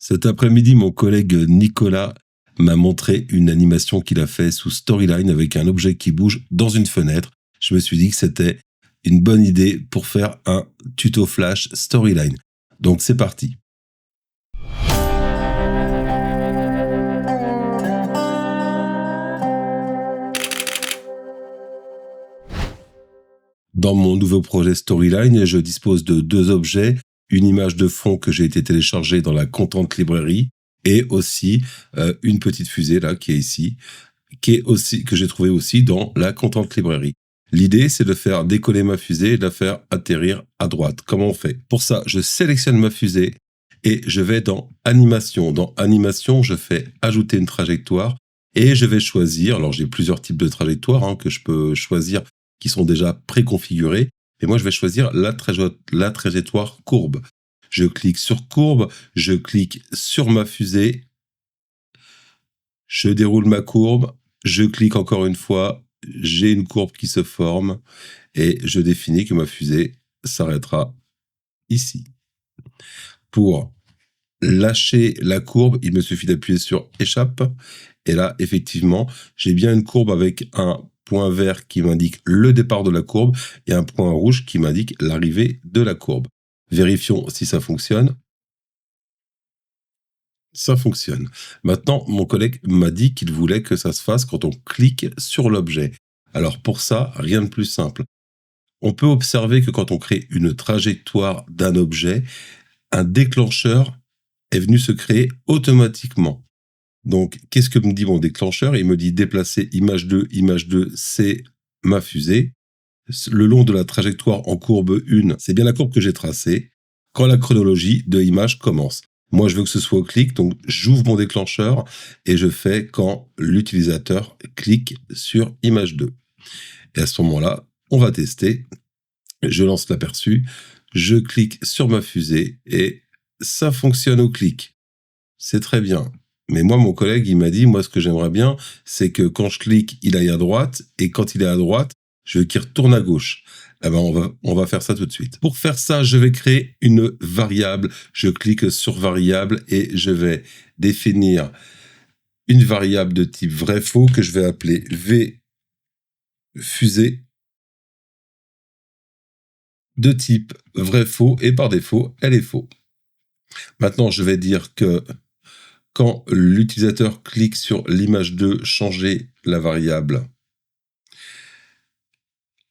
Cet après-midi, mon collègue Nicolas m'a montré une animation qu'il a fait sous Storyline avec un objet qui bouge dans une fenêtre. Je me suis dit que c'était une bonne idée pour faire un tuto flash Storyline. Donc c'est parti. Dans mon nouveau projet Storyline, je dispose de deux objets, une image de fond que j'ai été téléchargée dans la Content Library et aussi une petite fusée là qui est ici, que j'ai trouvée aussi dans la Content Library. L'idée, c'est de faire décoller ma fusée et de la faire atterrir à droite. Comment on fait? Pour ça, je sélectionne ma fusée et je vais dans Animation. Dans Animation, je fais ajouter une trajectoire et je vais choisir, alors j'ai plusieurs types de trajectoires que je peux choisir qui sont déjà préconfigurées, et moi je vais choisir la trajectoire courbe. Je clique sur courbe, je clique sur ma fusée, je déroule ma courbe, je clique encore une fois, j'ai une courbe qui se forme et je définis que ma fusée s'arrêtera ici. Pour lâcher la courbe, il me suffit d'appuyer sur échappe et là, effectivement, j'ai bien une courbe avec un point vert qui m'indique le départ de la courbe et un point rouge qui m'indique l'arrivée de la courbe. Vérifions si ça fonctionne. Ça fonctionne. Maintenant, mon collègue m'a dit qu'il voulait que ça se fasse quand on clique sur l'objet. Alors pour ça, rien de plus simple. On peut observer que quand on crée une trajectoire d'un objet, un déclencheur est venu se créer automatiquement. Donc, qu'est-ce que me dit mon déclencheur? Il me dit déplacer image 2, c'est ma fusée. Le long de la trajectoire en courbe 1, c'est bien la courbe que j'ai tracée, quand la chronologie de l'image commence. Moi, je veux que ce soit au clic, donc j'ouvre mon déclencheur et je fais quand l'utilisateur clique sur image 2. Et à ce moment-là, on va tester. Je lance l'aperçu, je clique sur ma fusée et ça fonctionne au clic. C'est très bien. Mais moi, mon collègue, il m'a dit, moi, ce que j'aimerais bien, c'est que quand je clique, il aille à droite, et quand il est à droite, je veux qu'il retourne à gauche. Eh ben, on va faire ça tout de suite. Pour faire ça, je vais créer une variable. Je clique sur variable et je vais définir une variable de type vrai-faux que je vais appeler v fusée de type vrai-faux et par défaut, elle est faux. Maintenant, je vais dire que quand l'utilisateur clique sur l'image 2, changer la variable,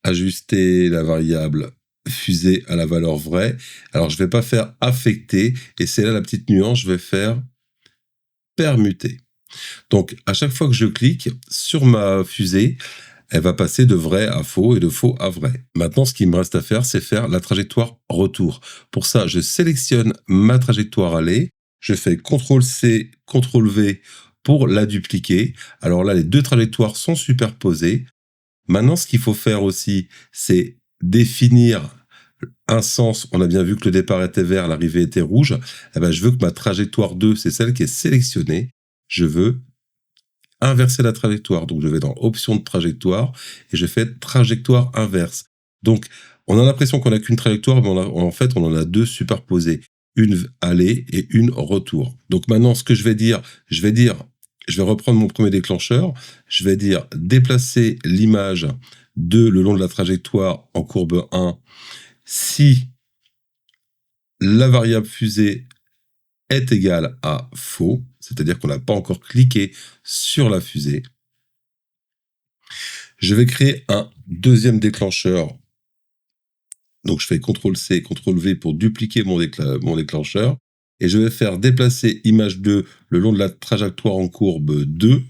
ajuster la variable fusée à la valeur vraie. Alors, je ne vais pas faire affecter, et c'est là la petite nuance, je vais faire permuter. Donc, à chaque fois que je clique sur ma fusée, elle va passer de vrai à faux et de faux à vrai. Maintenant, ce qu'il me reste à faire, c'est faire la trajectoire retour. Pour ça, je sélectionne ma trajectoire aller, je fais CTRL-C, CTRL-V pour la dupliquer. Alors là, les deux trajectoires sont superposées. Maintenant, ce qu'il faut faire aussi, c'est définir un sens. On a bien vu que le départ était vert, l'arrivée était rouge. Eh ben, je veux que ma trajectoire 2, c'est celle qui est sélectionnée. Je veux inverser la trajectoire. Donc, je vais dans Options de trajectoire et je fais trajectoire inverse. Donc, on a l'impression qu'on n'a qu'une trajectoire, mais en fait, on en a deux superposées. Une aller et une retour. Donc, maintenant, ce que je vais reprendre mon premier déclencheur. Je vais dire déplacer l'image le long de la trajectoire en courbe 1 si la variable fusée est égale à faux, c'est-à-dire qu'on n'a pas encore cliqué sur la fusée. Je vais créer un deuxième déclencheur. Donc, je fais CTRL-C, CTRL-V pour dupliquer mon déclencheur. Et je vais faire déplacer image 2 le long de la trajectoire en courbe 2,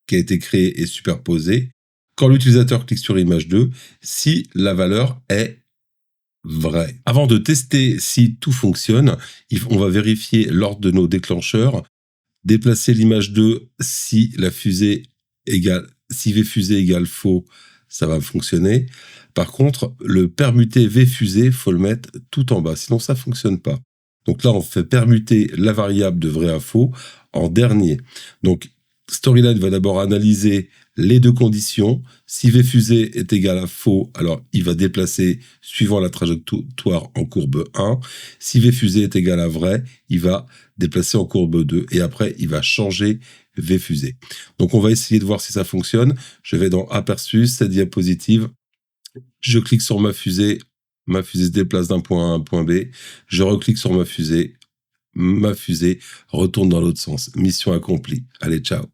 qui a été créée et superposée, quand l'utilisateur clique sur image 2, si la valeur est vraie. Avant de tester si tout fonctionne, on va vérifier l'ordre de nos déclencheurs, déplacer l'image 2 si V fusée égale faux, ça va fonctionner. Par contre, le permuter V fusée, faut le mettre tout en bas, sinon ça fonctionne pas. Donc là, on fait permuter la variable de vrai à faux en dernier. Donc, Storyline va d'abord analyser les deux conditions. Si V fusée est égal à faux, alors il va déplacer suivant la trajectoire en courbe 1. Si V fusée est égal à vrai, il va déplacer en courbe 2. Et après, il va changer V fusée. Donc, on va essayer de voir si ça fonctionne. Je vais dans Aperçu, cette diapositive. Je clique sur ma fusée se déplace d'un point A à un point B. Je reclique sur ma fusée retourne dans l'autre sens. Mission accomplie. Allez, ciao.